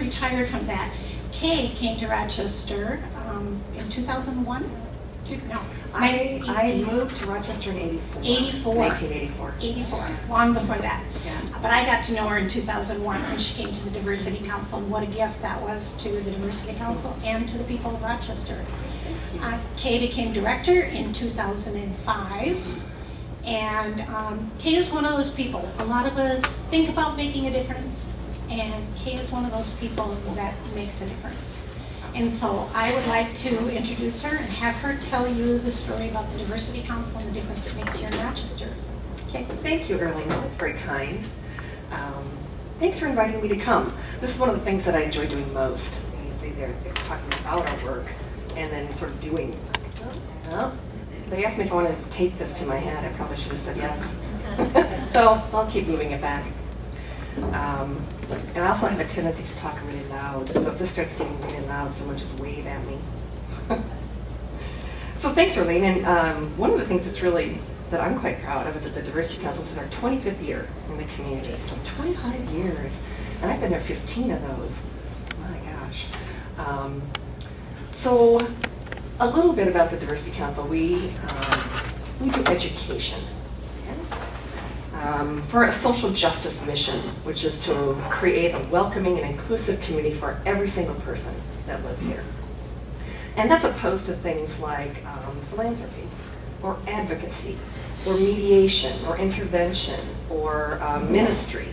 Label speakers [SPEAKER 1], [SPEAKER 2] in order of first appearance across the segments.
[SPEAKER 1] retired from that. Kay came to Rochester in 2001. No,
[SPEAKER 2] I moved to Rochester in
[SPEAKER 1] 84.
[SPEAKER 2] 1984.
[SPEAKER 1] 84, long before that.
[SPEAKER 2] Yeah.
[SPEAKER 1] But I got to know her in 2001 when she came to the Diversity Council, and what a gift that was to the Diversity Council and to the people of Rochester. Kay became director in 2005, and Kay is one of those people. A lot of us think about making a difference, and Kay is one of those people that makes a difference. And so I would like to introduce her and have her tell you the story about the Diversity Council and the difference it makes here in Rochester.
[SPEAKER 2] Okay, thank you, Erling. That's very kind. Thanks for inviting me to come. This is one of the things that I enjoy doing most. You see, they're talking about our work and then sort of doing. They asked me if I wanted to take this to my head. I probably should have said yes. So I'll keep moving it back. And I also have a tendency to talk really loud. So if this starts getting really loud, someone just wave at me. So thanks, Erling. And one of the things that I'm quite proud of is that the Diversity Council is our 25th year in the community. So 25 years, and I've been there 15 of those. My gosh. So a little bit about the Diversity Council. We do education. For a social justice mission, which is to create a welcoming and inclusive community for every single person that lives here. And that's opposed to things like philanthropy, or advocacy, or mediation, or intervention, or ministry.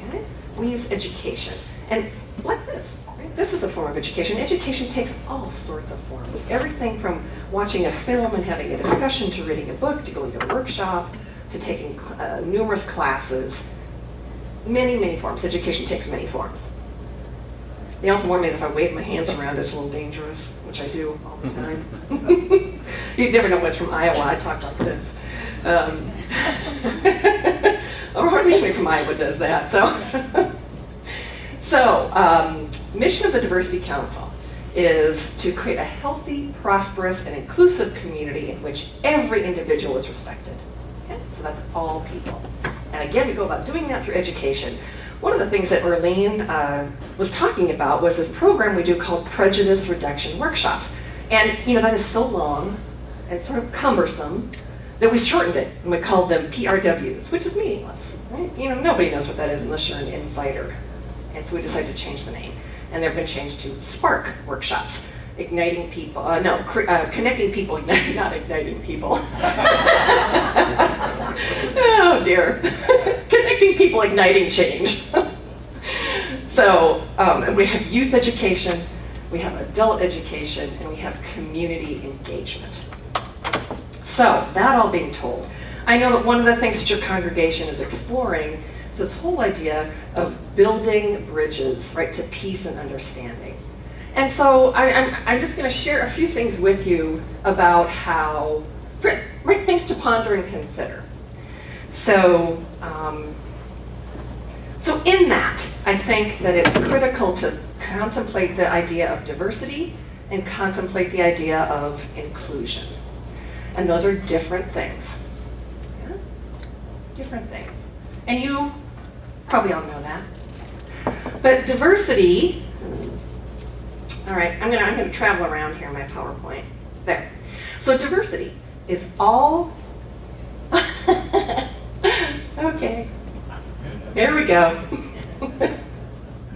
[SPEAKER 2] Okay? We use education. And like this, right? This is a form of education. Education takes all sorts of forms. Everything from watching a film and having a discussion, to reading a book, to going to a workshop, to taking numerous classes, many forms. Education takes many forms. They also warn me that if I wave my hands around, it's a little dangerous, which I do all the time. You'd never know what's from Iowa. I talk like this. Or hardly anybody from Iowa does that. So, mission of the Diversity Council is to create a healthy, prosperous, and inclusive community in which every individual is respected. Okay? So that's all people. And again, we go about doing that through education. One of the things that Erlene was talking about was this program we do called Prejudice Reduction Workshops. And that is so long and sort of cumbersome that we shortened it and we called them PRWs, which is meaningless, right? Nobody knows what that is unless you're an insider. And so we decided to change the name. And they've been changed to SPARK Workshops. Igniting people, connecting people, not igniting people. Oh dear. Connecting people, igniting change. So we have youth education, we have adult education, and we have community engagement. So that all being told, I know that one of the things that your congregation is exploring is this whole idea of building bridges, right, to peace and understanding. And so I'm just going to share a few things with you about how, right, things to ponder and consider. So in that, I think that it's critical to contemplate the idea of diversity and contemplate the idea of inclusion. And those are different things. Yeah? Different things. And you probably all know that. But diversity, all right, I'm gonna travel around here in my PowerPoint. There. So diversity is all, okay, here we go.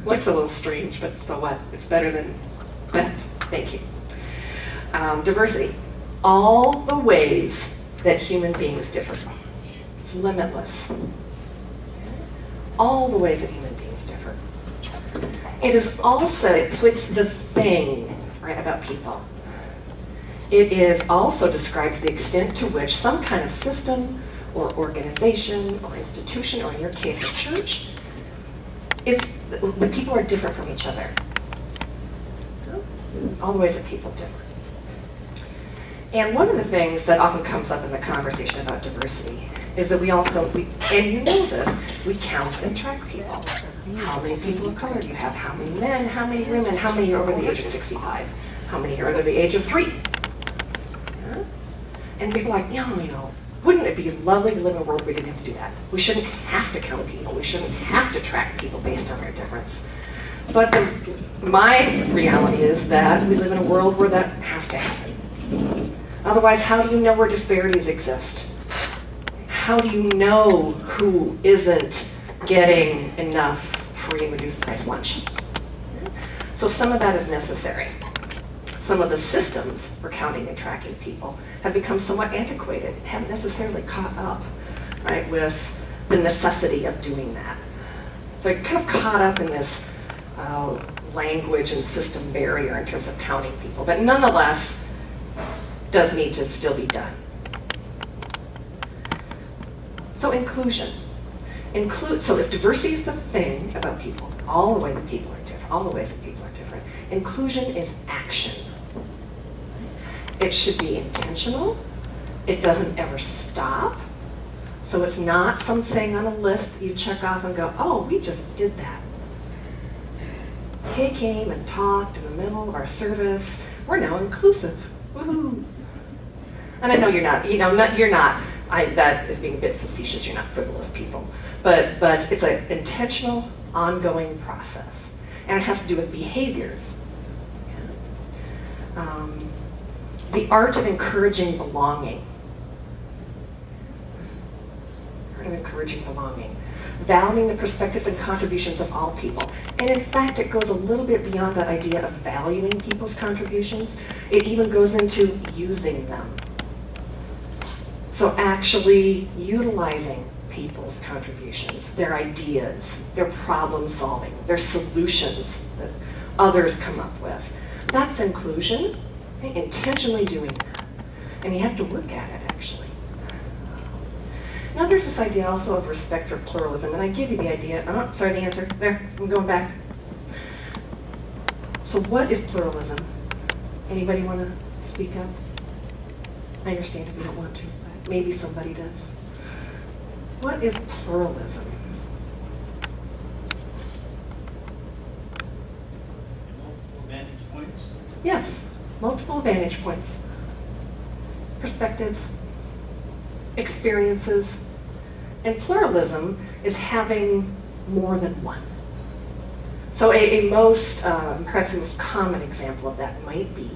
[SPEAKER 2] Looks a little strange, but so what? It's better than that. Thank you. Diversity, all the ways that human beings differ. It's limitless. All the ways that human beings differ. It is also, so it's the thing, right, about people. It is also describes the extent to which some kind of system or organization or institution, or in your case, a church, is, the people are different from each other. All the ways that people differ. And one of the things that often comes up in the conversation about diversity is that we also, and you know this, we count and track people. How many people of color do you have? How many men? How many women? How many are over the age of 65? How many are under the age of 3? Yeah? And people are like, wouldn't it be lovely to live in a world where we didn't have to do that? We shouldn't have to count people. We shouldn't have to track people based on their difference. But my reality is that we live in a world where that has to happen. Otherwise, how do you know where disparities exist? How do you know who isn't getting enough free and reduced price lunch? So some of that is necessary. Some of the systems for counting and tracking people have become somewhat antiquated, haven't necessarily caught up, right, with the necessity of doing that. So I kind of caught up in this language and system barrier in terms of counting people, but nonetheless does need to still be done. So inclusion. So if diversity is the thing about people, all the ways that people are different, all the ways that people are different, inclusion is action. It should be intentional. It doesn't ever stop. So it's not something on a list that you check off and go, oh, we just did that. Kay came and talked in the middle of our service. We're now inclusive. Woohoo! And I know you're not, that is being a bit facetious, you're not frivolous people. But it's an intentional, ongoing process. And it has to do with behaviors. The art of encouraging belonging. Valuing the perspectives and contributions of all people. And in fact, it goes a little bit beyond that idea of valuing people's contributions. It even goes into using them. So actually utilizing people's contributions, their ideas, their problem solving, their solutions that others come up with. That's inclusion, right? Intentionally doing that. And you have to work at it, actually. Now there's this idea also of respect for pluralism, and I give you the idea, the answer, there, I'm going back. So what is pluralism? Anybody want to speak up? I understand if you don't want to, but maybe somebody does. What is pluralism?
[SPEAKER 3] Multiple vantage points?
[SPEAKER 2] Yes, multiple vantage points, perspectives, experiences, and pluralism is having more than one. So perhaps the most common example of that might be,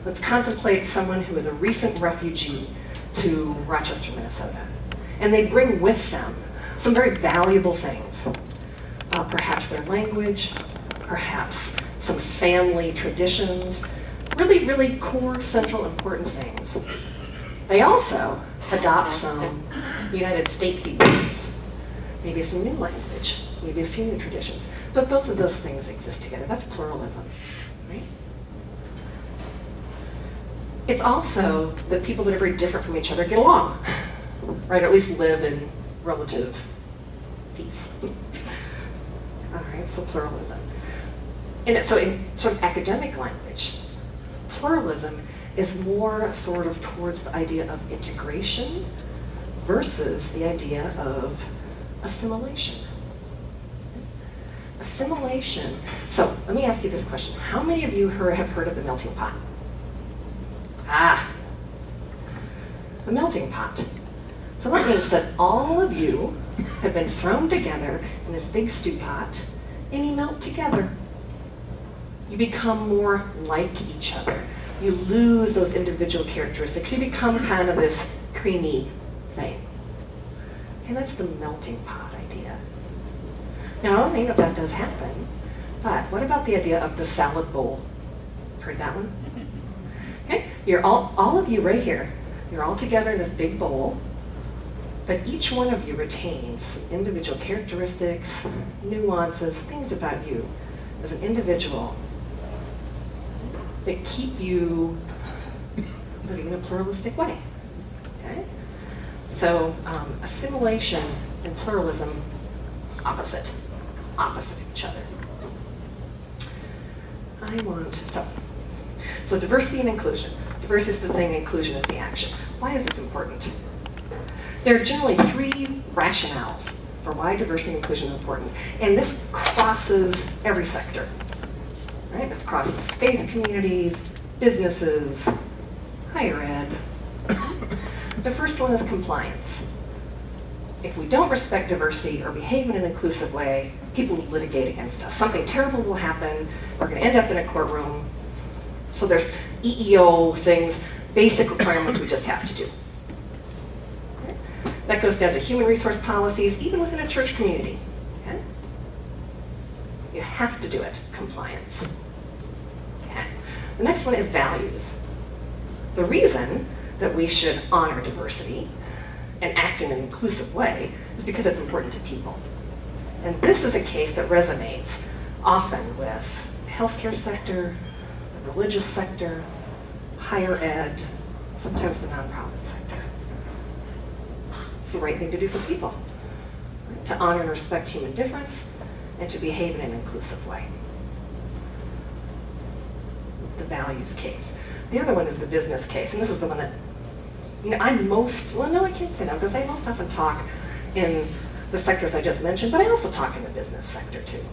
[SPEAKER 2] let's contemplate someone who is a recent refugee to Rochester, Minnesota. And they bring with them some very valuable things. Perhaps their language, perhaps some family traditions, really, really core, central, important things. They also adopt some United Statesy things, maybe some new language, maybe a few new traditions. But both of those things exist together. That's pluralism, right? It's also that people that are very different from each other get along, right? Or at least live in relative peace. All right, so pluralism. So in sort of academic language, pluralism is more sort of towards the idea of integration versus the idea of assimilation. Assimilation. So let me ask you this question. How many of you have heard of the melting pot? A melting pot. So that means that all of you have been thrown together in this big stew pot and you melt together. You become more like each other. You lose those individual characteristics. You become kind of this creamy thing. And that's the melting pot idea. Now, I know that does happen, but what about the idea of the salad bowl? Heard that one? Okay, you're all of you right here. You're all together in this big bowl, but each one of you retains individual characteristics, nuances, things about you as an individual that keep you living in a pluralistic way. Okay? So assimilation and pluralism, opposite each other. So diversity and inclusion. Diversity is the thing, inclusion is the action. Why is this important? There are generally three rationales for why diversity and inclusion is important. And this crosses every sector. Right? This crosses faith communities, businesses, higher ed. The first one is compliance. if we don't respect diversity or behave in an inclusive way, people will litigate against us. Something terrible will happen. We're going to end up in a courtroom. So there's EEO things, basic requirements we just have to do. Okay? That goes down to human resource policies, even within a church community. Okay? You have to do it, compliance. Okay. The next one is values. The reason that we should honor diversity and act in an inclusive way is because it's important to people. And this is a case that resonates often with the healthcare sector, the religious sector, higher ed, sometimes the nonprofit sector. It's the right thing to do for people, right? To honor and respect human difference and to behave in an inclusive way. The values case. The other one is the business case, and this is the one that, I'm most, well, no, I can't say that. I was going to say I most often talk in the sectors I just mentioned, but I also talk in the business sector too.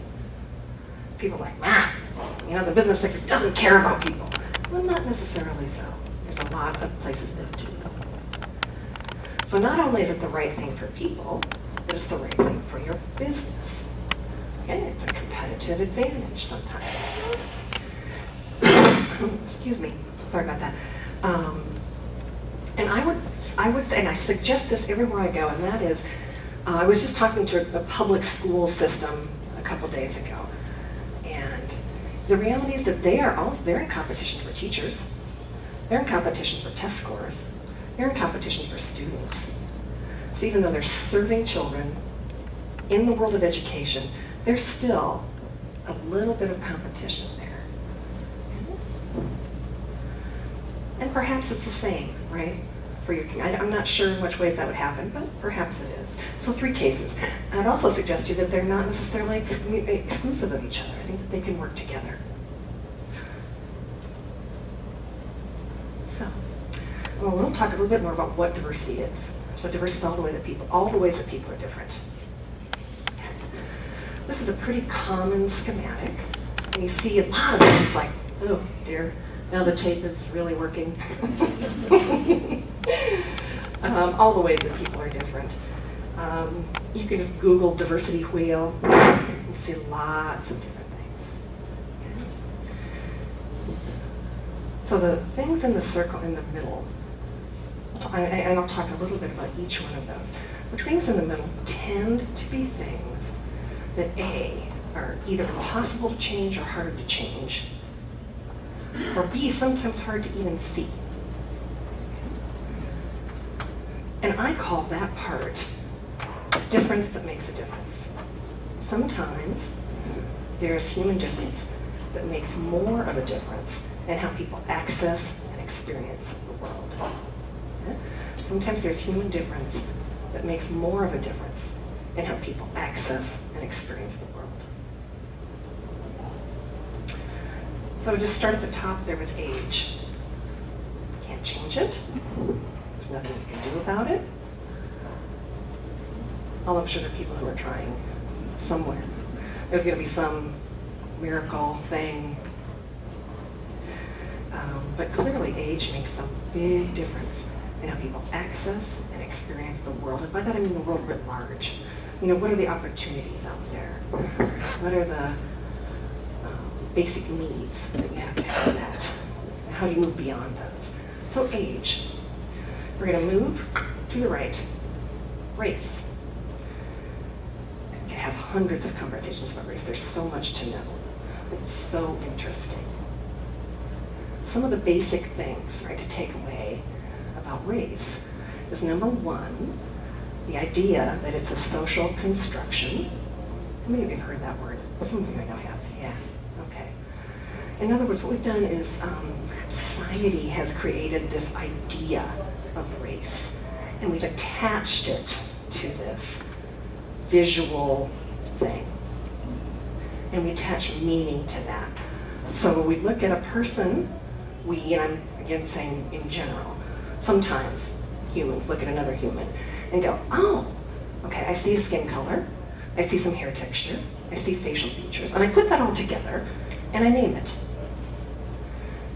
[SPEAKER 2] People are like, the business sector doesn't care about people. Well, not necessarily so. There's a lot of places that do. So not only is it the right thing for people, but it's the right thing for your business. Okay, it's a competitive advantage sometimes. Excuse me, sorry about that. And I would say, and I suggest this everywhere I go, and that is, I was just talking to a public school system a couple days ago, and the reality is that they're in competition for teachers, they're in competition for test scores, they're in competition for students. So even though they're serving children in the world of education, there's still a little bit of competition there. And perhaps it's the same, right? For your, I'm not sure in which ways that would happen, but perhaps it is. So 3 cases. I'd also suggest to you that they're not necessarily exclusive of each other. I think that they can work together. So, we'll talk a little bit more about what diversity is. So diversity is all the ways that people are different. Okay. This is a pretty common schematic, and you see a lot of it. It's like, oh dear. Now the tape is really working. All the ways that people are different. You can just Google diversity wheel. You can see lots of different things. Okay. So the things in the circle in the middle, and I'll talk a little bit about each one of those. The things in the middle tend to be things that A, are either impossible to change or hard to change, or B, sometimes hard to even see. And I call that part a difference that makes a difference. Sometimes there's human difference that makes more of a difference in how people access and experience the world. Okay? Sometimes there's human difference that makes more of a difference in how people access and experience the world. So just start at the top there with age. Can't change it. There's nothing you can do about it. Although I'm sure there are people who are trying somewhere. There's going to be some miracle thing. But clearly age makes a big difference in how people access and experience the world. And by that I mean the world writ large. What are the opportunities out there? What are the basic needs that you have to have met? And how do you move beyond those? So age. We're going to move to the right. Race. We can have hundreds of conversations about race. There's so much to know. It's so interesting. Some of the basic things, right, to take away about race is, number one, the idea that it's a social construction. How many of you have heard that word? Some of you I know have. Yeah. Okay. In other words, what we've done is society has created this idea of race, and we've attached it to this visual thing, and we attach meaning to that. So when we look at a person, and I'm again saying in general, sometimes humans look at another human and go, oh, okay, I see skin color, I see some hair texture, I see facial features, and I put that all together and I name it.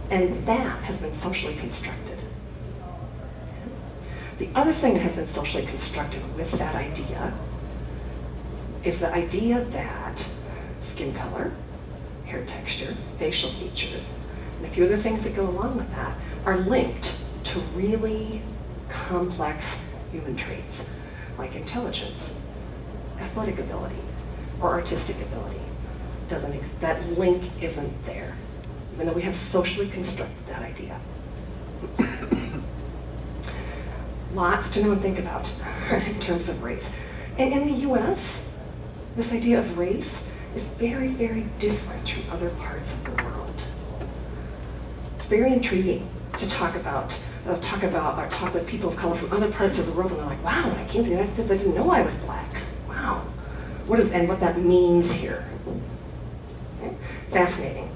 [SPEAKER 2] And that has been socially constructed. The other thing that has been socially constructed with that idea is the idea that skin color, hair texture, facial features, and a few other things that go along with that are linked to really complex human traits like intelligence, athletic ability, or artistic ability. That link isn't there, even though we have socially constructed that idea. Lots to know and think about in terms of race. And in the US, this idea of race is very, very different from other parts of the world. It's very intriguing to talk with people of color from other parts of the world, and they're like, wow, when I came to the United States, I didn't know I was black. Wow. What that means here. Okay? Fascinating.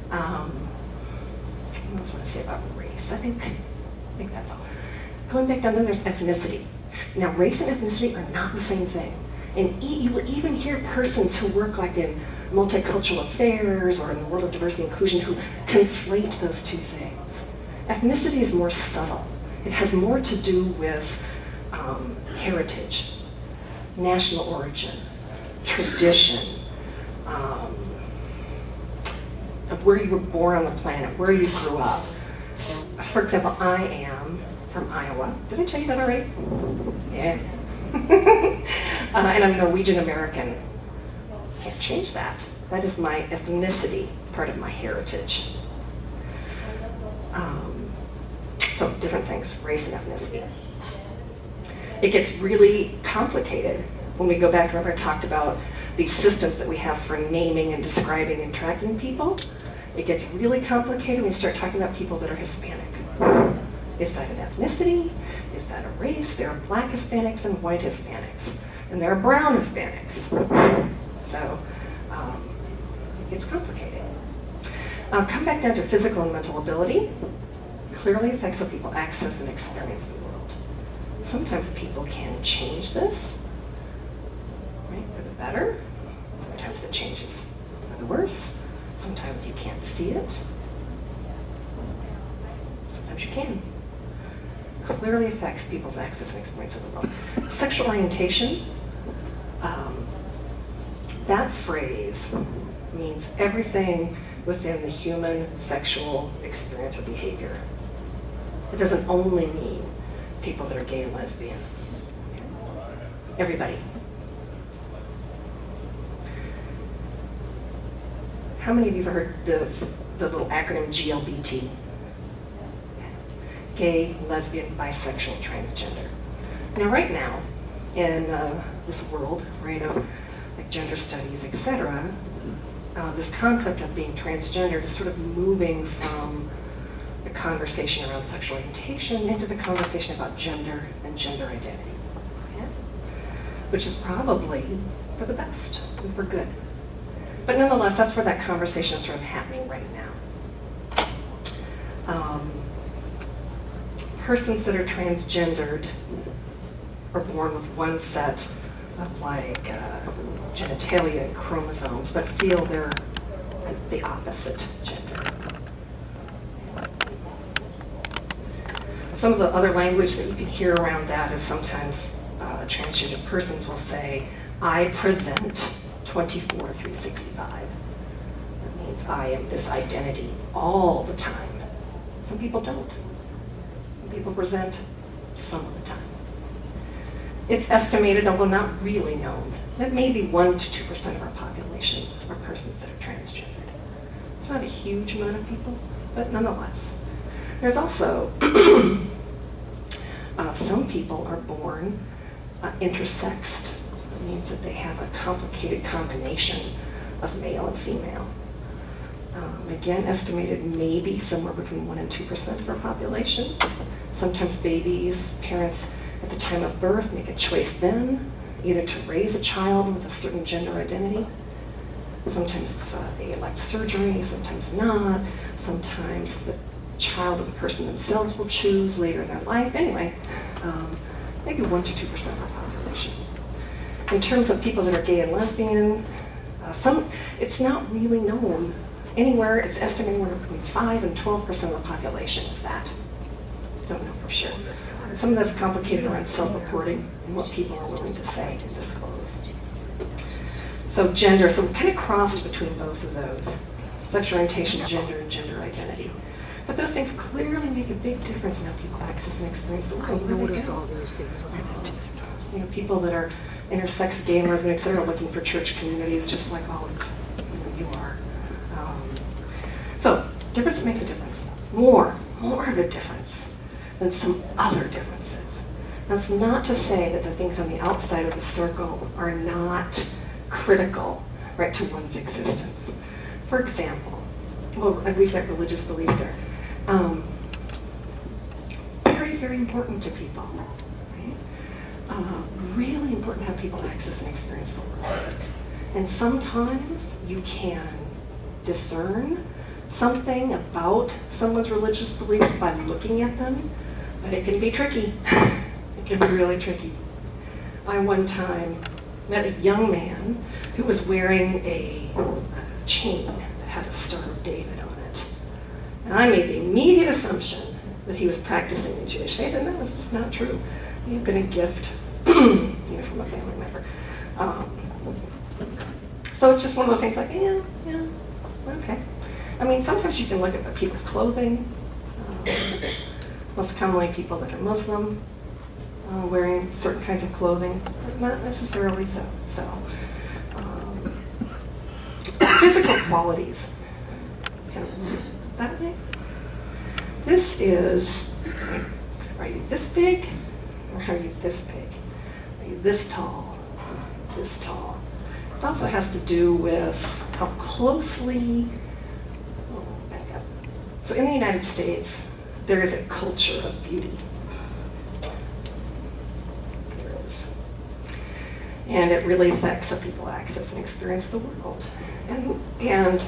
[SPEAKER 2] What else want to say about race? I think that's all. Going back down, then there's ethnicity. Now, race and ethnicity are not the same thing. And you will even hear persons who work like in multicultural affairs or in the world of diversity and inclusion who conflate those two things. Ethnicity is more subtle. It has more to do with heritage, national origin, tradition, of where you were born on the planet, where you grew up. For example, I am from Iowa. Did I tell you that already? Yes. And I'm Norwegian American. Can't change that. That is my ethnicity. It's part of my heritage. So different things, race and ethnicity. It gets really complicated when we go back. Remember I talked about these systems that we have for naming and describing and tracking people. It gets really complicated when we start talking about people that are Hispanic. Is that an ethnicity? Is that a race? There are black Hispanics and white Hispanics. And there are brown Hispanics. So it gets complicated. Come back down to physical and mental ability. Clearly affects how people access and experience the world. Sometimes people can change this, right, for the better. Sometimes it changes for the worse. Sometimes you can't see it. Sometimes you can. Clearly affects people's access and experience of the world. Sexual orientation, that phrase means everything within the human sexual experience or behavior. It doesn't only mean people that are gay and lesbian. Everybody. How many of you have heard the little acronym GLBT? Gay, lesbian, bisexual, transgender. Now, right now, in this world, right, of like gender studies, etc., this concept of being transgender is sort of moving from the conversation around sexual orientation into the conversation about gender and gender identity, okay? Which is probably for the best and for good. But nonetheless, that's where that conversation is sort of happening right now. Persons that are transgendered are born with one set of like genitalia and chromosomes, but feel they're the opposite gender. Some of the other language that you can hear around that is sometimes transgender persons will say, I present 24/365. That means I am this identity all the time. Some people don't. Some people present some of the time. It's estimated, although not really known, that maybe 1% to 2% of our population are persons that are transgendered. It's not a huge amount of people, but nonetheless. There's also some people are born intersexed. It means that they have a complicated combination of male and female. Again, estimated maybe somewhere between 1% and 2% of our population. Sometimes babies, parents at the time of birth make a choice then, either to raise a child with a certain gender identity. Sometimes they elect surgery, sometimes not. Sometimes the child or the person themselves will choose later in their life. Anyway, maybe 1% to 2% of our population. In terms of people that are gay and lesbian, it's not really known. Anywhere, it's estimated between 5% and 12% of the population is that. Don't know for sure. Some of that's complicated around self-reporting and what people are willing to say and disclose. So gender, so we kind of crossed between both of those. Sexual orientation, gender, and gender identity. But those things clearly make a big difference in how people access and experience the world.
[SPEAKER 4] I noticed all these things.
[SPEAKER 2] You know, people that are intersex, gay, and lesbian, et cetera, are looking for church communities just like all of you are. So difference makes a difference. More of a difference than some other differences. That's not to say that the things on the outside of the circle are not critical, right, to one's existence. For example, well, we've got religious beliefs there. Very, very important to people, right? Really important to have people access and experience the world. And sometimes you can discern something about someone's religious beliefs by looking at them, but it can be tricky. It can be really tricky. I one time met a young man who was wearing a chain that had a Star of David on it. And I made the immediate assumption that he was practicing the Jewish faith, and that was just not true. He had been a gift from a family member. So it's just one of those things like, yeah, okay. I mean, sometimes you can look at people's clothing. Most commonly people that are Muslim wearing certain kinds of clothing, but not necessarily so. Physical qualities. Kind of that way. This is, are you this big, or are you this big? Are you this tall, this tall? It also has to do with how closely, back up. So in the United States, there is a culture of beauty. There is. And it really affects how people access and experience the world. And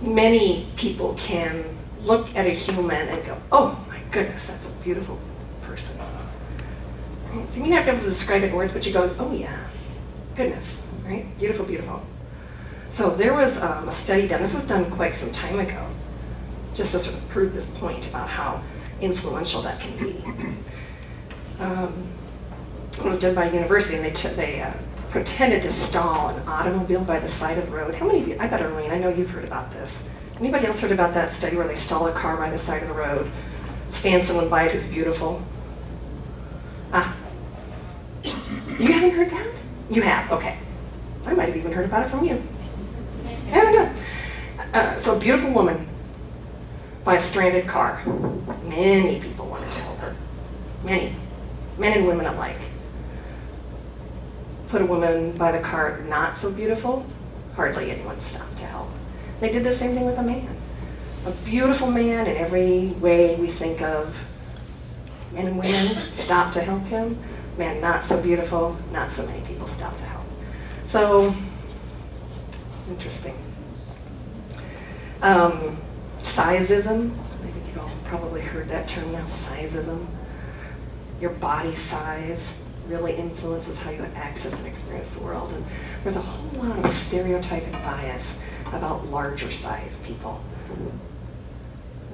[SPEAKER 2] many people can look at a human and go, oh my goodness, that's a beautiful person. Right? So you may not be able to describe it in words, but you go, oh yeah, goodness, right? Beautiful, beautiful. So there was a study done, this was done quite some time ago, just to sort of prove this point about how influential that can be. It was done by a university, and they pretended to stall an automobile by the side of the road. How many of you, I bet Arlene, I know you've heard about this. Anybody else heard about that study where they stall a car by the side of the road, stand someone by it who's beautiful? You haven't heard that? You have, okay. I might have even heard about it from you. So a beautiful woman by a stranded car. Many people wanted to help her. Many. Men and women alike. Put a woman by the car not so beautiful, hardly anyone stopped to help. They did the same thing with a man. A beautiful man in every way we think of. Men and women stopped to help him. Man not so beautiful, not so many people stopped to help. So, interesting. Sizeism, I think you've all probably heard that term now, sizeism. Your body size really influences how you access and experience the world. And there's a whole lot of stereotyping bias about larger size people.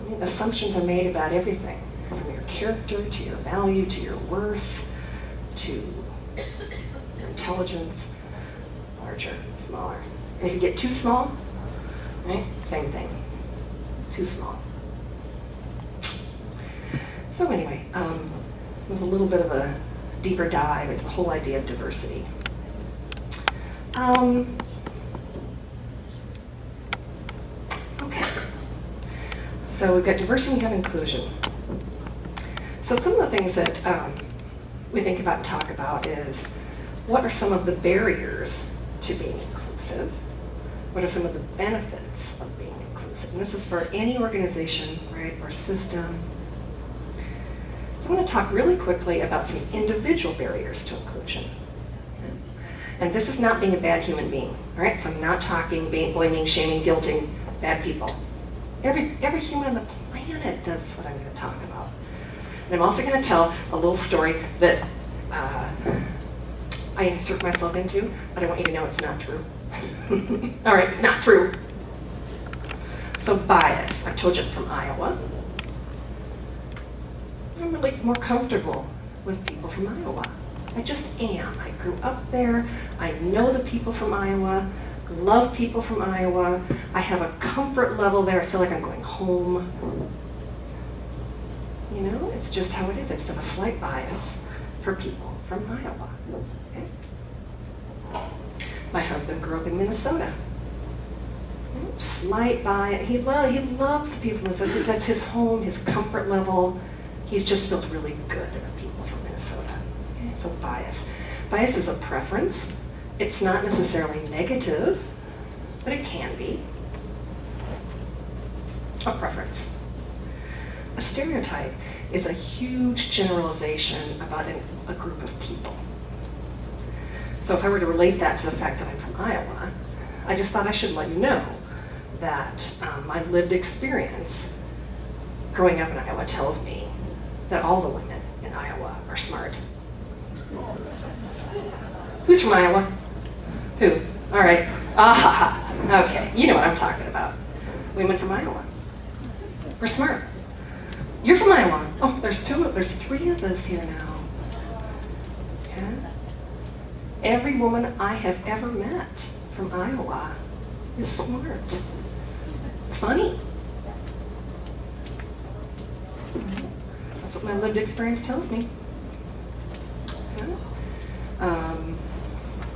[SPEAKER 2] I mean, assumptions are made about everything, from your character, to your value, to your worth, to your intelligence, larger, smaller. And if you get too small, right, same thing, too small. So anyway, it was a little bit of a deeper dive into the whole idea of diversity. Okay, so we've got diversity, we have inclusion. So some of the things that we think about and talk about is, what are some of the barriers to being inclusive? What are some of the benefits of being inclusive? And this is for any organization, right, or system. So I'm going to talk really quickly about some individual barriers to inclusion. And this is not being a bad human being, all right? So I'm not talking blaming, shaming, guilting bad people. Every human on the planet does what I'm going to talk about. And I'm also going to tell a little story that I insert myself into, but I want you to know it's not true. All right, it's not true. So bias, I told you I'm from Iowa. I'm really more comfortable with people from Iowa. I just am. I grew up there. I know the people from Iowa, love people from Iowa. I have a comfort level there. I feel like I'm going home. You know, it's just how it is. I just have a slight bias for people from Iowa. Okay? My husband grew up in Minnesota. Slight bias. He loves the people from Minnesota. That's his home, his comfort level. He just feels really good about people from Minnesota. Okay? So bias. Bias is a preference. It's not necessarily negative, but it can be. A preference. A stereotype is a huge generalization about a group of people. So if I were to relate that to the fact that I'm from Iowa, I just thought I should let you know that my lived experience growing up in Iowa tells me that all the women in Iowa are smart. Who's from Iowa? Who? All right. Okay, you know what I'm talking about. Women from Iowa. We're smart. You're from Iowa. Oh, there's three of us here now. Yeah. Every woman I have ever met from Iowa is smart. Funny. That's what my lived experience tells me. Yeah.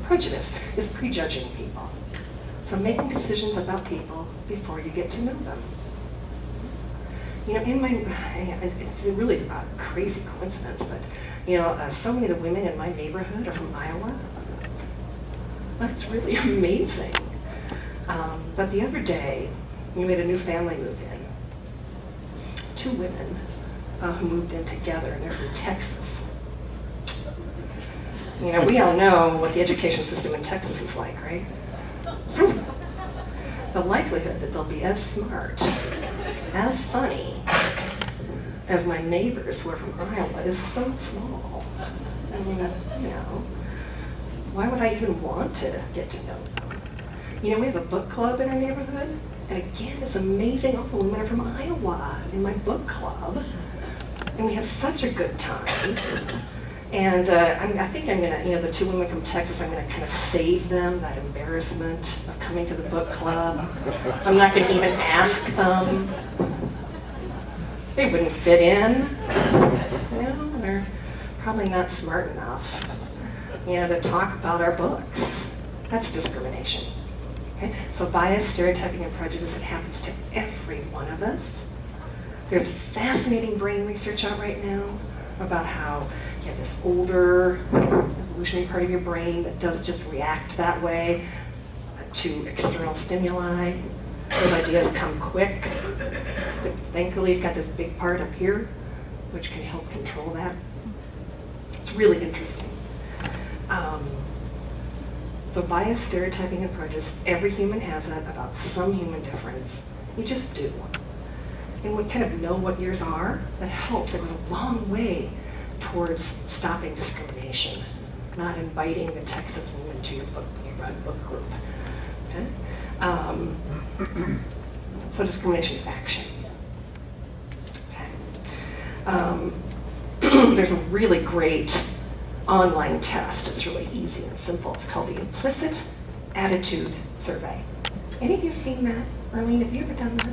[SPEAKER 2] Prejudice is prejudging people. So making decisions about people before you get to know them. You know, it's really a crazy coincidence, but so many of the women in my neighborhood are from Iowa. That's really amazing. But the other day, we made a new family move in. 2 women who moved in together, and they're from Texas. You know, we all know what the education system in Texas is like, right? The likelihood that they'll be as smart, as funny, as my neighbors who are from Iowa is so small. I mean, why would I even want to get to know them? You know, we have a book club in our neighborhood, and again, it's amazing. All the women are from Iowa in my book club, and we have such a good time. And I think I'm gonna, the 2 women from Texas, I'm gonna kind of save them that embarrassment of coming to the book club. I'm not gonna even ask them. They wouldn't fit in. They're probably not smart enough, to talk about our books. That's discrimination. Okay? So bias, stereotyping, and prejudice, it happens to every one of us. There's fascinating brain research out right now about how you have this older evolutionary part of your brain that does just react that way to external stimuli. Those ideas come quick. But thankfully, you've got this big part up here, which can help control that. It's really interesting. So bias, stereotyping, and prejudice, every human has it about some human difference. You just do. And we kind of know what yours are, that helps. It goes a long way towards stopping discrimination, not inviting the Texas woman to your book group. Okay? So discrimination is action. Okay. There's a really great online test. It's really easy and simple. It's called the Implicit Attitude Survey. Any of you seen that? Arlene, have you ever done that?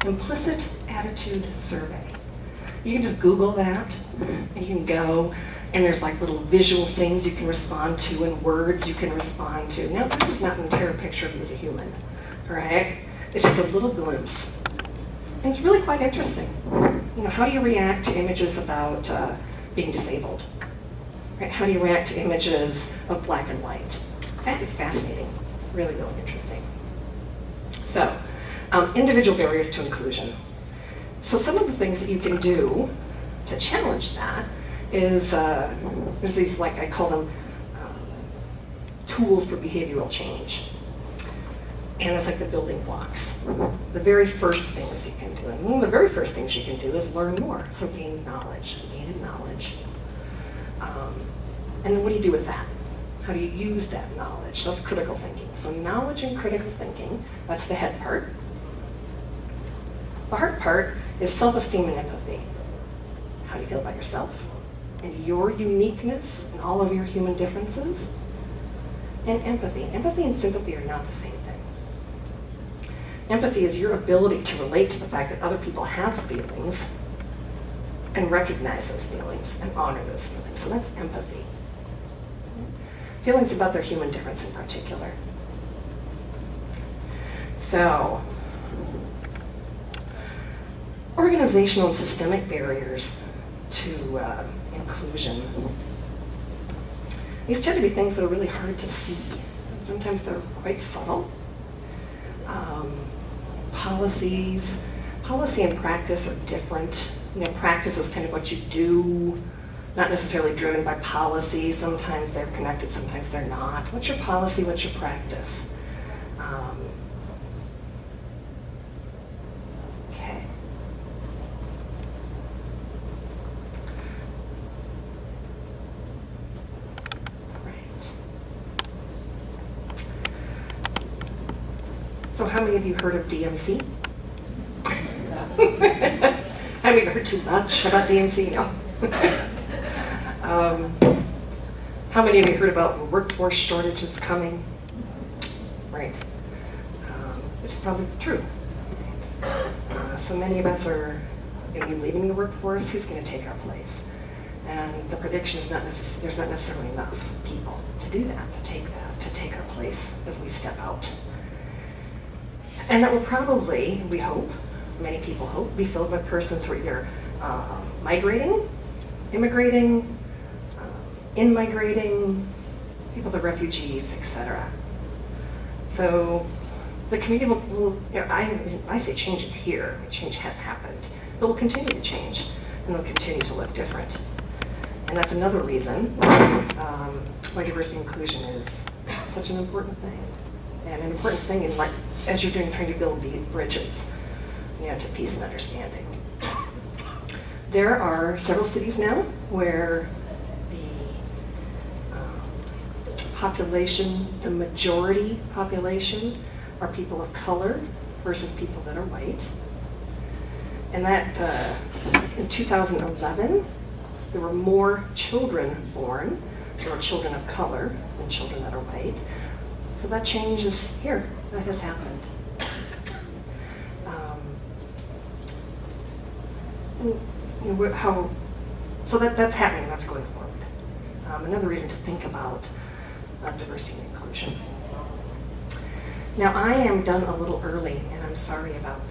[SPEAKER 2] Implicit Attitude Survey. You can just Google that, and you can go, and there's like little visual things you can respond to and words you can respond to. Now, this is not an entire picture of you as a human, all right? It's just a little glimpse. And it's really quite interesting. How do you react to images about being disabled? Right? How do you react to images of black and white? It's fascinating, really, really interesting. So, individual barriers to inclusion. So some of the things that you can do to challenge that is, there's these, like I call them, tools for behavioral change. And it's like the building blocks. The very first things you can do, and one of the very first things you can do is learn more. So gain knowledge, gain knowledge. And then what do you do with that? How do you use that knowledge? That's critical thinking. So knowledge and critical thinking, that's the head part. The heart part is self-esteem and empathy. how do you feel about yourself and your uniqueness and all of your human differences. And empathy. Empathy and sympathy are not the same thing. Empathy is your ability to relate to the fact that other people have feelings and recognize those feelings and honor those feelings. So that's empathy. Feelings about their human difference in particular. So, organizational and systemic barriers to inclusion. These tend to be things that are really hard to see. Sometimes they're quite subtle. Policy and practice are different. Practice is kind of what you do, not necessarily driven by policy. Sometimes they're connected, sometimes they're not. What's your policy? What's your practice? Okay. Right. So how many of you heard of DMC? I haven't heard too much about DMC, no. How many of you heard about workforce shortages coming? Right. It's probably true. So many of us are going to be leaving the workforce. Who's going to take our place? And the prediction is there's not necessarily enough people to do that, to take our place as we step out. And that will probably, we hope, many people hope, be filled with persons who are either migrating, immigrating, in-migrating, people, the refugees, etc. So the community will I say change is here, change has happened. It will continue to change, and it'll continue to look different. And that's another reason why diversity and inclusion is such an important thing. And an important thing in as you're trying to build these bridges, to peace and understanding. There are several cities now where the population, the majority population, are people of color versus people that are white. And that in 2011, there were more children born, there were children of color than children that are white. So that change is here, that has happened. So that's happening, that's going forward. Another reason to think about diversity and inclusion. Now, I am done a little early, and I'm sorry about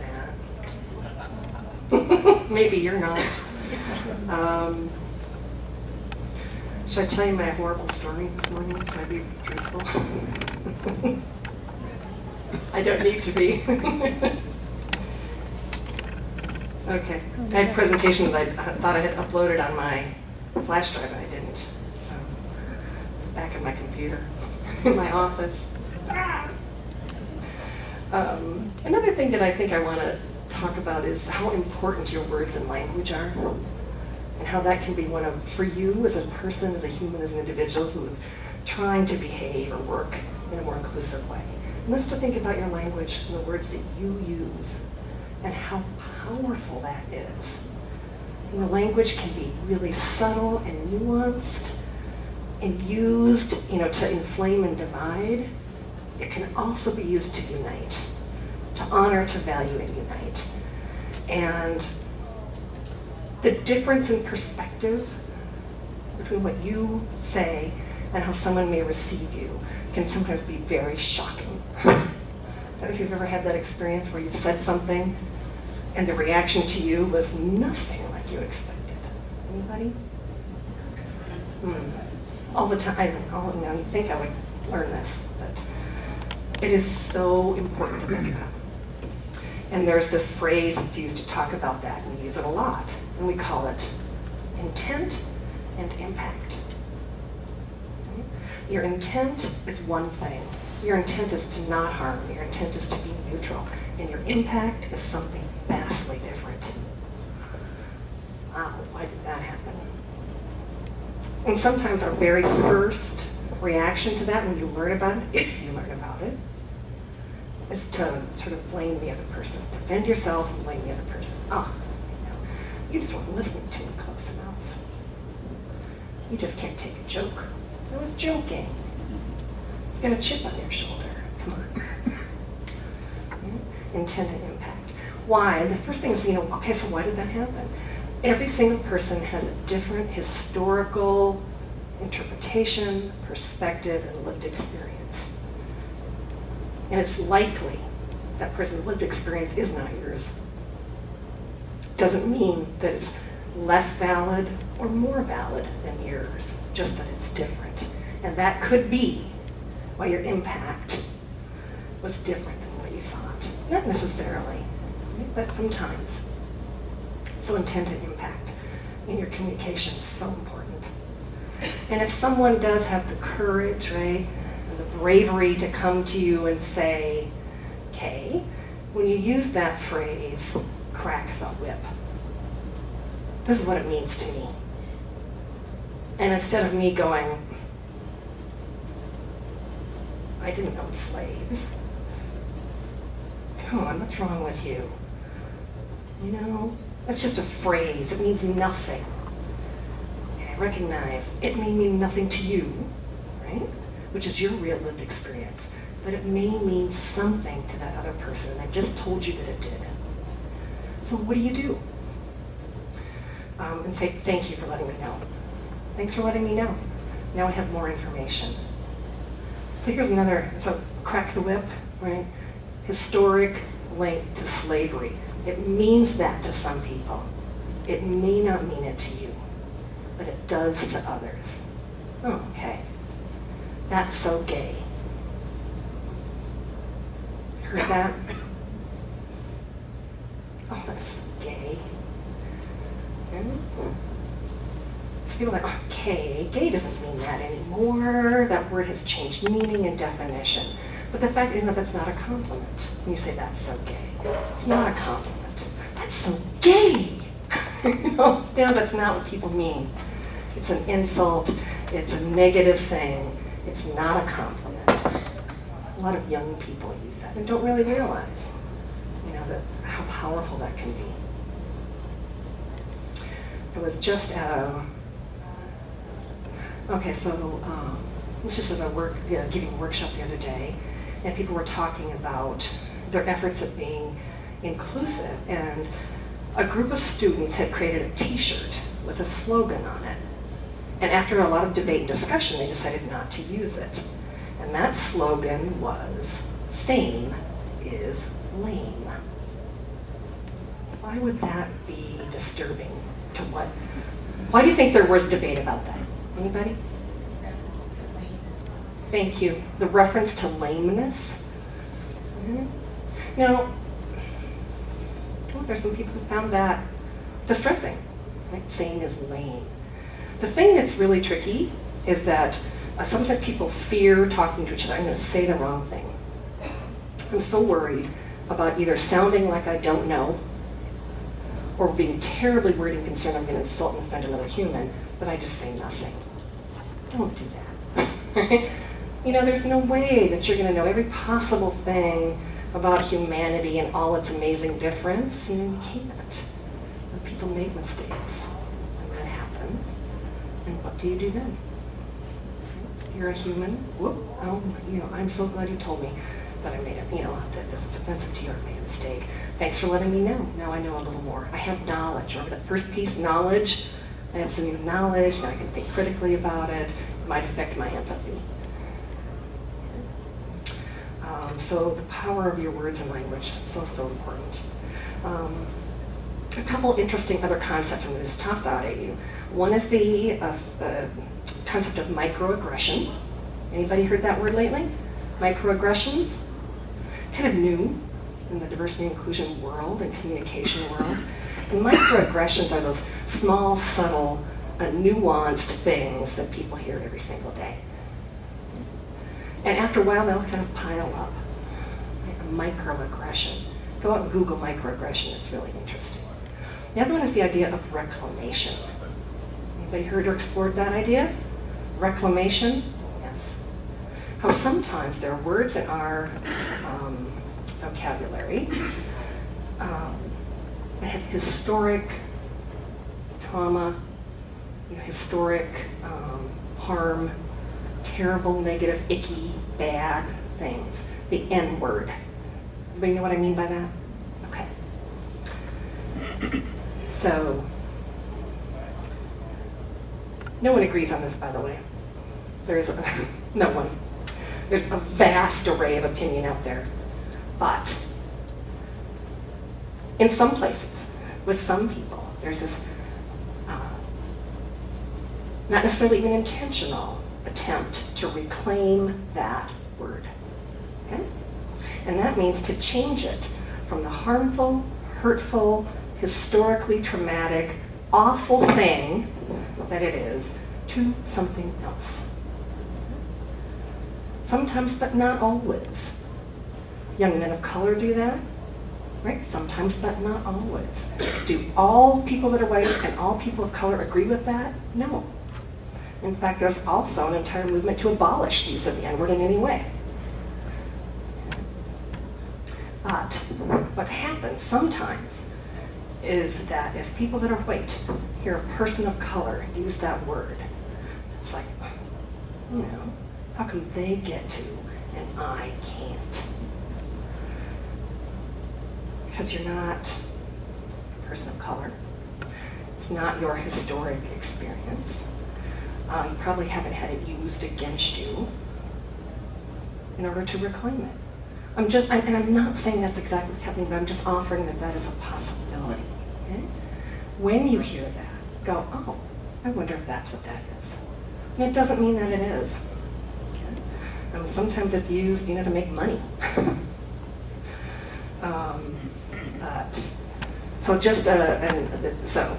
[SPEAKER 2] that. Maybe you're not. Should I tell you my horrible story this morning? Should I be truthful? I don't need to be. Okay. I had presentations that I thought I had uploaded on my flash drive, and I didn't. So, it's back in my computer, in my office. Another thing that I think I want to talk about is how important your words and language are, and how that can be for you as a person, as a human, as an individual who is trying to behave or work in a more inclusive way. And let's to think about your language and the words that you use, and how powerful that is. And the language can be really subtle and nuanced and used, to inflame and divide. It can also be used to unite, to honor, to value, and unite. And the difference in perspective between what you say and how someone may receive you can sometimes be very shocking. I don't know if you've ever had that experience where you've said something and the reaction to you was nothing like you expected. Anybody? All the time. You think I would learn this, but it is so important to think about. And there's this phrase that's used to talk about that, and we use it a lot, and we call it intent and impact. Okay? Your intent is one thing. Your intent is to not harm. Your intent is to be neutral. And your impact is something vastly different. Wow, why did that happen? And sometimes our very first reaction to that when you learn about it, if you learn about it, is to sort of blame the other person. Defend yourself and blame the other person. You just weren't listening to me close enough. You just can't take a joke. I was joking. You got a chip on your shoulder. Come on. Intended impact. Why? The first thing is, okay, so why did that happen? Every single person has a different historical interpretation, perspective, and lived experience. And it's likely that person's lived experience is not yours. Doesn't mean that it's less valid or more valid than yours, just that it's different. And that could be why your impact was different than what you thought. Not necessarily, but sometimes. So intended impact in your communication is so important. And if someone does have the courage, right, and the bravery to come to you and say, okay, when you use that phrase, crack the whip, this is what it means to me. And instead of me going, I didn't own slaves. Come on, what's wrong with you? That's just a phrase. It means nothing. Okay, I recognize it may mean nothing to you, right? Which is your real lived experience. But it may mean something to that other person, and I just told you that it did. So what do? And say, thank you for letting me know. Thanks for letting me know. Now I have more information. So here's another, so crack the whip, right? Historic link to slavery. It means that to some people. It may not mean it to you, but it does to others. Oh, okay. That's so gay. Heard that? Oh, that's gay. So people are like, okay, gay doesn't mean that anymore. That word has changed meaning and definition. But the fact is that that's not a compliment. When you say that's so gay, it's not a compliment. That's so gay. That's not what people mean. It's an insult. It's a negative thing. It's not a compliment. A lot of young people use that and don't really realize, how powerful that can be. I was just at I was just at a giving a workshop the other day, and people were talking about their efforts at being inclusive, and a group of students had created a t-shirt with a slogan on it. And after a lot of debate and discussion, they decided not to use it. And that slogan was, same is lame. Why would that be disturbing to what? Why do you think there was debate about that? Anybody? Thank you. The reference to lameness. Now, there's some people who found that distressing. Right? Same is lame. The thing that's really tricky is that sometimes people fear talking to each other. I'm going to say the wrong thing. I'm so worried about either sounding like I don't know or being terribly worried and concerned I'm going to insult and offend another human, that I just say nothing. Don't do that. There's no way that you're going to know every possible thing about humanity and all its amazing difference. You can't. People make mistakes, and that happens. And what do you do then? You're a human. Whoop. Oh, I'm so glad you told me that I made it. That this was offensive to you. I made a mistake. Thanks for letting me know. Now I know a little more. I have knowledge. Remember that first piece, knowledge? I have some new knowledge. Now I can think critically about it. It might affect my empathy. So the power of your words and language is so important. A couple interesting other concepts I'm going to just toss out at you. One is the concept of microaggression. Anybody heard that word lately? Microaggressions? Kind of new in the diversity and inclusion world and communication world. And microaggressions are those small, subtle, nuanced things that people hear every single day. And after a while, they'll kind of pile up. A microaggression. Go out and Google microaggression. It's really interesting. The other one is the idea of reclamation. Anybody heard or explored that idea? Reclamation? Yes. How sometimes there are words in our vocabulary that have historic trauma, historic harm, terrible, negative, icky, bad things. The N word. Everybody know what I mean by that? Okay. So, no one agrees on this, by the way. No one. There's a vast array of opinion out there. But in some places, with some people, there's this not necessarily even intentional attempt to reclaim that word. Okay? And that means to change it from the harmful, hurtful, historically traumatic, awful thing that it is to something else. Sometimes, but not always. Young men of color do that, right? Sometimes, but not always. Do all people that are white and all people of color agree with that? No. In fact, there's also an entire movement to abolish the use of the N-word in any way. But what happens sometimes is that if people that are white hear a person of color use that word, it's like, how come they get to and I can't? Because you're not a person of color. It's not your historic experience. You probably haven't had it used against you in order to reclaim it. I'm not saying that's exactly what's happening, but I'm just offering that is a possibility. Okay? When you hear that, go, oh, I wonder if that's what that is. And it doesn't mean that it is. Okay? Sometimes it's used, to make money. So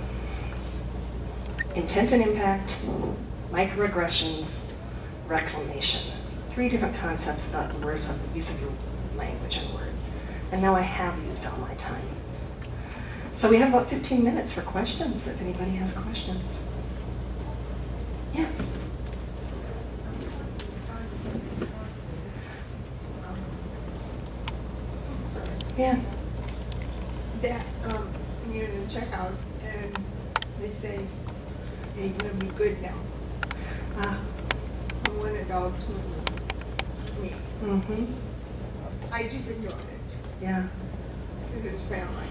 [SPEAKER 2] intent and impact, microaggressions, reclamation. 3 different concepts about the words of the use of your language and words. And now I have used all my time. So we have about 15 minutes for questions, if anybody has questions. Yes? Yeah.
[SPEAKER 4] That you're in the checkout and they say, hey, you're gonna be good now. From one adult to me.
[SPEAKER 2] Mm-hmm.
[SPEAKER 4] I just ignored it.
[SPEAKER 2] Yeah.
[SPEAKER 4] Because it's family.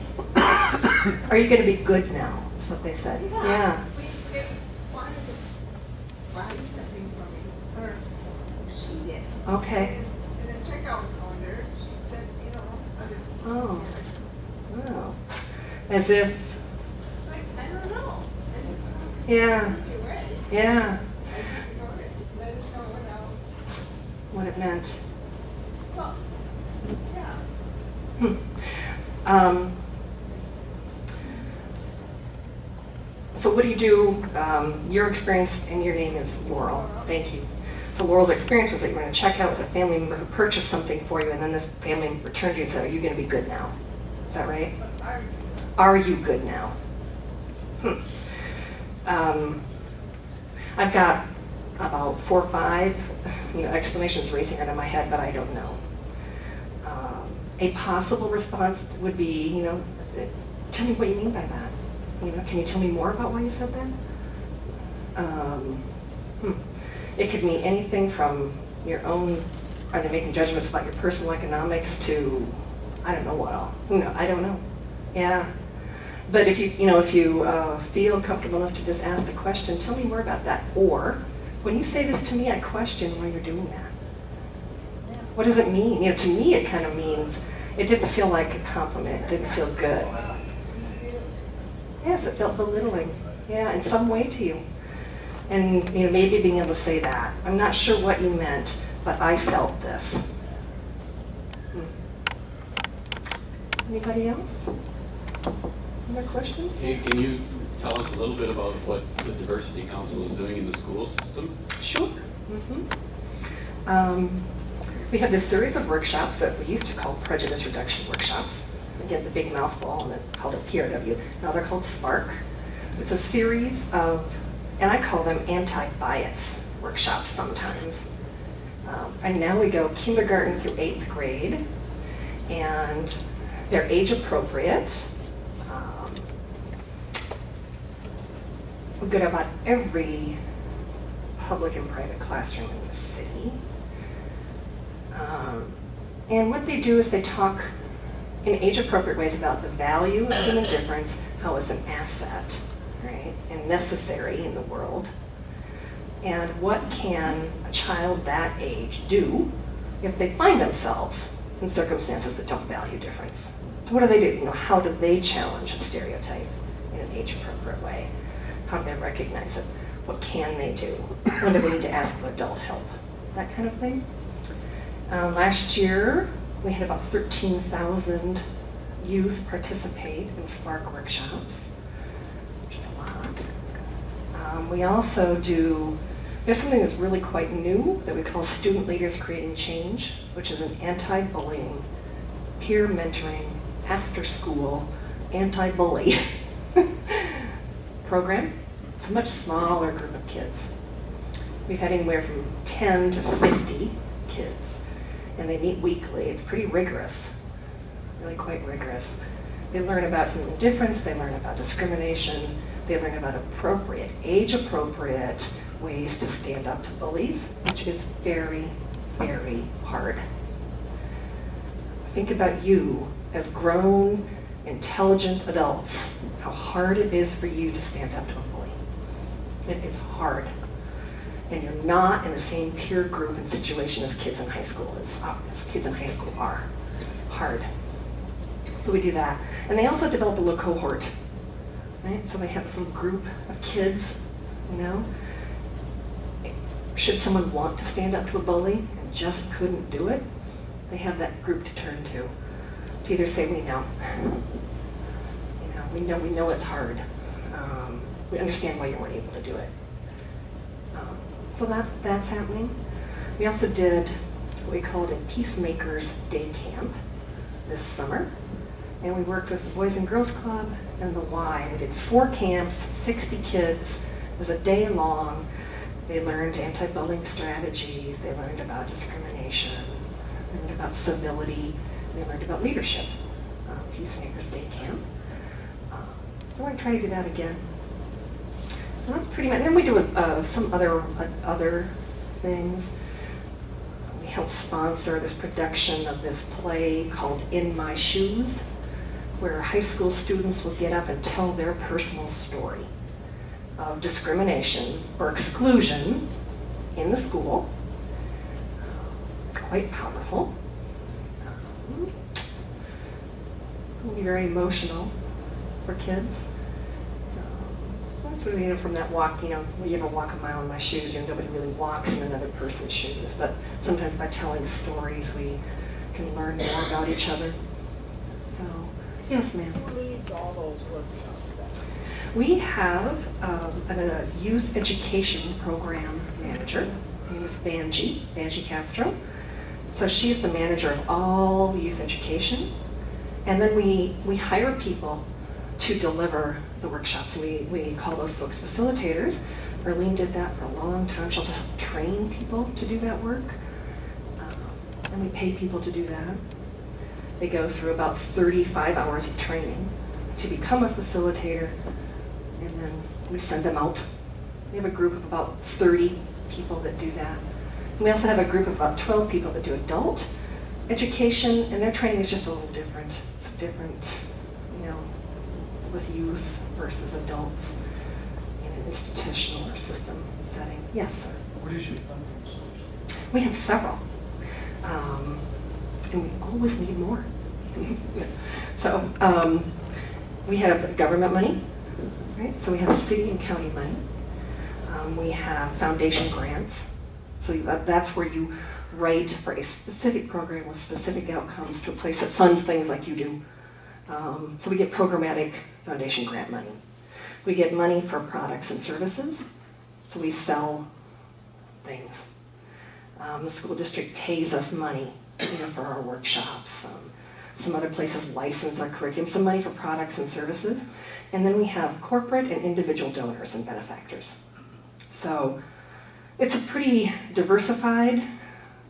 [SPEAKER 2] Are you going to be good now? That's what they said. Yeah.
[SPEAKER 4] They wanted to buy something for me. Or she did.
[SPEAKER 2] Okay.
[SPEAKER 4] And the checkout counter, she said,
[SPEAKER 2] Oh. Wow. As if.
[SPEAKER 4] I don't know.
[SPEAKER 2] Yeah. Yeah.
[SPEAKER 4] I just ignored it. Let us know
[SPEAKER 2] What it meant.
[SPEAKER 4] Well, yeah.
[SPEAKER 2] So what do you do? Your experience, and your name is Laurel. Thank you. So Laurel's experience was that you were in a checkout with a family member who purchased something for you, and then this family member turned to you and said, are you going to be good now? Is that right? Are you good now? I've got about 4 or 5 explanations racing out of my head, but I don't know. A possible response would be, tell me what you mean by that. Can you tell me more about why you said that? It could mean anything from your own, are they making judgments about your personal economics to, I don't know what all. I don't know. Yeah. But if you feel comfortable enough to just ask the question, tell me more about that. Or, when you say this to me, I question why you're doing that. What does it mean? To me, it kind of means it didn't feel like a compliment. It didn't feel good. Yes, it felt belittling. Yeah, in some way to you. And maybe being able to say that. I'm not sure what you meant, but I felt this. Anybody else? Other questions?
[SPEAKER 5] Can you tell us a little bit about what the Diversity Council is doing in the school system?
[SPEAKER 2] Sure. We have this series of workshops that we used to call prejudice reduction workshops. Again, the big mouthful, and it's called a PRW. Now they're called SPARK. It's a series of, and I call them anti-bias workshops sometimes. And now we go kindergarten through 8th grade, and they're age appropriate. We go to about every public and private classroom in the city. And what they do is they talk in age-appropriate ways about the value of human difference, how it's an asset, right, and necessary in the world. And what can a child that age do if they find themselves in circumstances that don't value difference? So what do they do? You know, how do they challenge a stereotype in an age-appropriate way? How do they recognize it? What can they do? When do they need to ask for adult help? That kind of thing. Last year, we had about 13,000 youth participate in Spark workshops, which is a lot. We also there's something that's really quite new that we call Student Leaders Creating Change, which is an anti-bullying, peer mentoring, after-school, anti-bully program. It's a much smaller group of kids. We've had anywhere from 10 to 50 kids, and they meet weekly. It's pretty rigorous, really quite rigorous. They learn about human difference, they learn about discrimination, they learn about age-appropriate ways to stand up to bullies, which is very, very hard. Think about you as grown, intelligent adults, how hard it is for you to stand up to a bully. It is hard. And you're not in the same peer group and situation as kids in high school as kids in high school are. Hard. So we do that. And they also develop a little cohort, right? So they have this little group of kids, you know. Should someone want to stand up to a bully and just couldn't do it, they have that group to turn to either say, we know. You know, we know it's hard. We understand why you weren't able to do it. So that's happening. We also did what we called a Peacemakers Day Camp this summer. And we worked with the Boys and Girls Club and the Y. We did 4 camps, 60 kids. It was a day long. They learned anti-bullying strategies. They learned about discrimination. They learned about civility. They learned about leadership. Peacemakers Day Camp. So I try to do that again. So that's pretty much. And then we do some other things. We help sponsor this production of this play called In My Shoes, where high school students will get up and tell their personal story of discrimination or exclusion in the school. It's quite powerful. It will be very emotional for kids. So, from that walk, you ever walk a mile in my shoes, nobody really walks in another person's shoes, but sometimes by telling stories, we can learn more about each other. So, yes, ma'am.
[SPEAKER 4] Who leads all those workshops then?
[SPEAKER 2] We have a youth education program manager. Her name is Banji Castro. So she's the manager of all youth education. And then we hire people to deliver the workshops. We call those folks facilitators. Arlene did that for a long time. She also helped train people to do that work. And we pay people to do that. They go through about 35 hours of training to become a facilitator, and then we send them out. We have a group of about 30 people that do that. And we also have a group of about 12 people that do adult education, and their training is just a little different. It's different, with youth versus adults in an institutional or system setting. Yes, sir.
[SPEAKER 3] What is your funding source?
[SPEAKER 2] We have several, and we always need more. So we have government money, right? So we have city and county money. We have foundation grants. So that's where you write for a specific program with specific outcomes to a place that funds things like you do. So we get programmatic foundation grant money. We get money for products and services. So we sell things. The school district pays us money, for our workshops. Some other places license our curriculum, some money for products and services. And then we have corporate and individual donors and benefactors. So it's a pretty diversified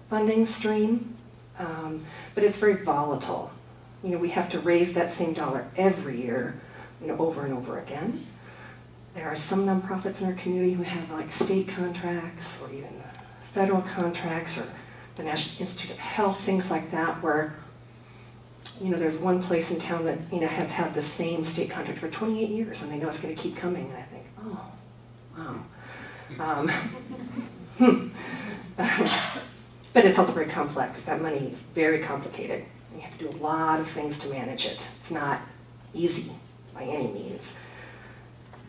[SPEAKER 2] funding stream, but it's very volatile. We have to raise that same dollar every year, over and over again. There are some nonprofits in our community who have like state contracts or even federal contracts or the National Institute of Health, things like that, where, there's one place in town that, has had the same state contract for 28 years and they know it's going to keep coming. And I think, oh, wow. But it's also very complex. That money is very complicated. You have to do a lot of things to manage it. It's not easy by any means.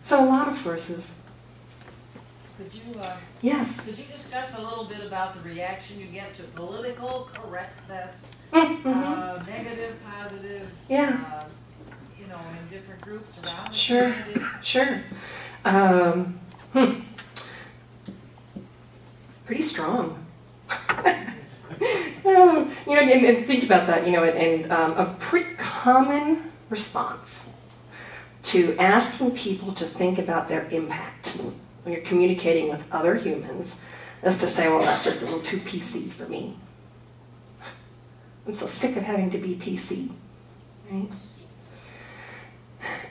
[SPEAKER 2] So a lot of sources.
[SPEAKER 6] Could you,
[SPEAKER 2] Yes.
[SPEAKER 6] could you discuss a little bit about the reaction you get to political correctness,
[SPEAKER 2] Mm-hmm.
[SPEAKER 6] negative, positive,
[SPEAKER 2] Yeah.
[SPEAKER 6] In different groups around the
[SPEAKER 2] Sure.
[SPEAKER 6] community?
[SPEAKER 2] Sure. Pretty strong. And think about that, and a pretty common response to asking people to think about their impact when you're communicating with other humans is to say, well, that's just a little too PC for me. I'm so sick of having to be PC, right?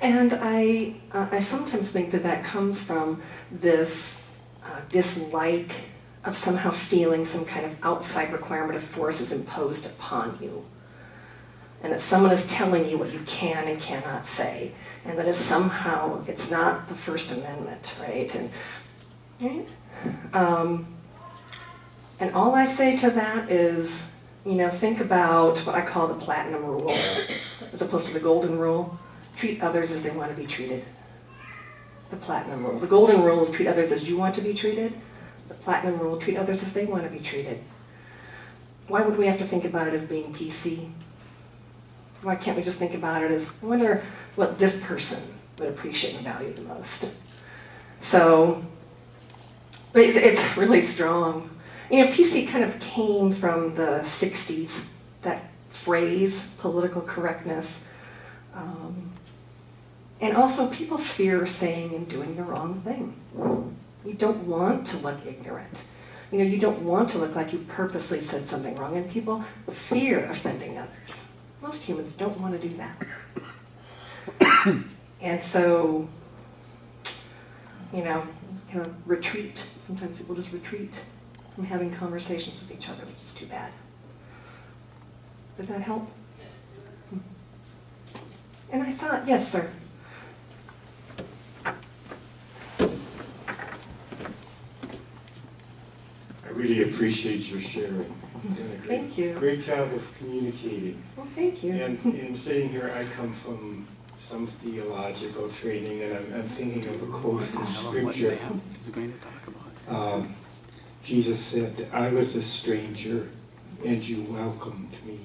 [SPEAKER 2] And I sometimes think that comes from this dislike of somehow feeling some kind of outside requirement of force is imposed upon you. And that someone is telling you what you can and cannot say. And that is somehow, it's not the First Amendment, right? Right? And all I say to that is, think about what I call the platinum rule, as opposed to the golden rule. Treat others as they want to be treated. The platinum rule. The golden rule is treat others as you want to be treated. The platinum rule, treat others as they want to be treated. Why would we have to think about it as being PC? Why can't we just think about it as, I wonder what this person would appreciate and value the most? So, but it's really strong. PC kind of came from the 60s, that phrase, political correctness. And also people fear saying and doing the wrong thing. You don't want to look ignorant. You don't want to look like you purposely said something wrong, and people fear offending others. Most humans don't want to do that. And so, retreat. Sometimes people just retreat from having conversations with each other, which is too bad. Did that help? And I saw it. Yes, sir.
[SPEAKER 7] I really appreciate your sharing. You've done a
[SPEAKER 2] Thank you.
[SPEAKER 7] great job of communicating.
[SPEAKER 2] Well, thank you.
[SPEAKER 7] And sitting here, I come from some theological training, and I'm thinking of a quote from Scripture. Jesus said, "I was a stranger, and you welcomed me."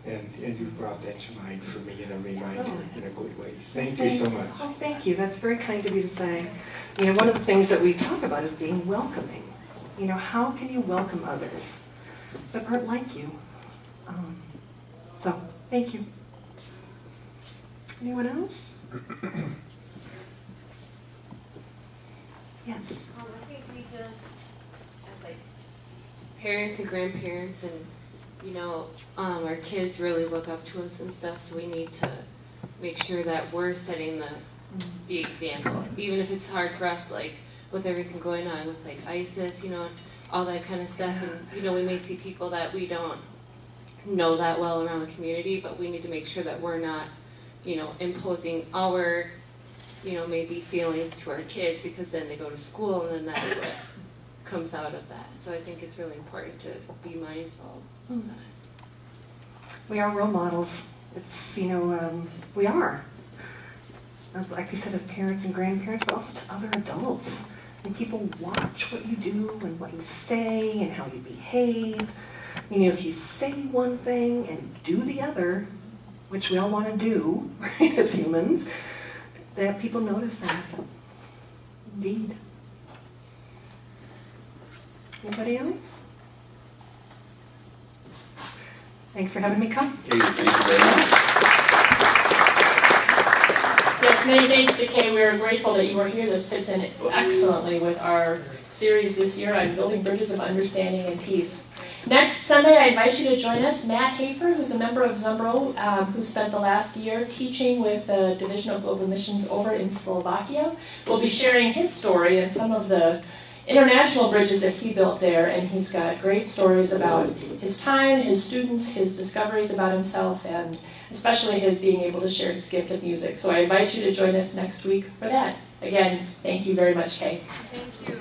[SPEAKER 7] And you brought that to mind for me in a reminder in a good way. Thank you so much.
[SPEAKER 2] Oh, thank you. That's very kind of you to say. One of the things that we talk about is being welcoming. How can you welcome others that aren't like you? So, thank you. Anyone else? Yes.
[SPEAKER 8] I think we just, as parents and grandparents and, our kids really look up to us and stuff, so we need to make sure that we're setting the example. Even if it's hard for us, with everything going on with ISIS, all that kind of stuff. And, we may see people that we don't know that well around the community, but we need to make sure that we're not, imposing our, maybe feelings to our kids, because then they go to school and then that's what comes out of that. So I think it's really important to be mindful of that.
[SPEAKER 2] We are role models. It's, we are. Like you said, as parents and grandparents, but also to other adults. And people watch what you do and what you say and how you behave. If you say one thing and do the other, which we all want to do, right, as humans, that people notice that. Indeed. Anybody else? Thanks for having me come.
[SPEAKER 5] Kay, thank you very much.
[SPEAKER 9] Yes, many thanks to Kay. We are grateful that you are here. This fits in excellently with our series this year on building bridges of understanding and peace. Next Sunday, I invite you to join us. Matt Hafer, who's a member of Zumbro, who spent the last year teaching with the Division of Global Missions over in Slovakia, will be sharing his story and some of the international bridges that he built there. And he's got great stories about his time, his students, his discoveries about himself, and especially his being able to share his gift of music. So I invite you to join us next week for that. Again, thank you very much, Kay.
[SPEAKER 8] Thank you.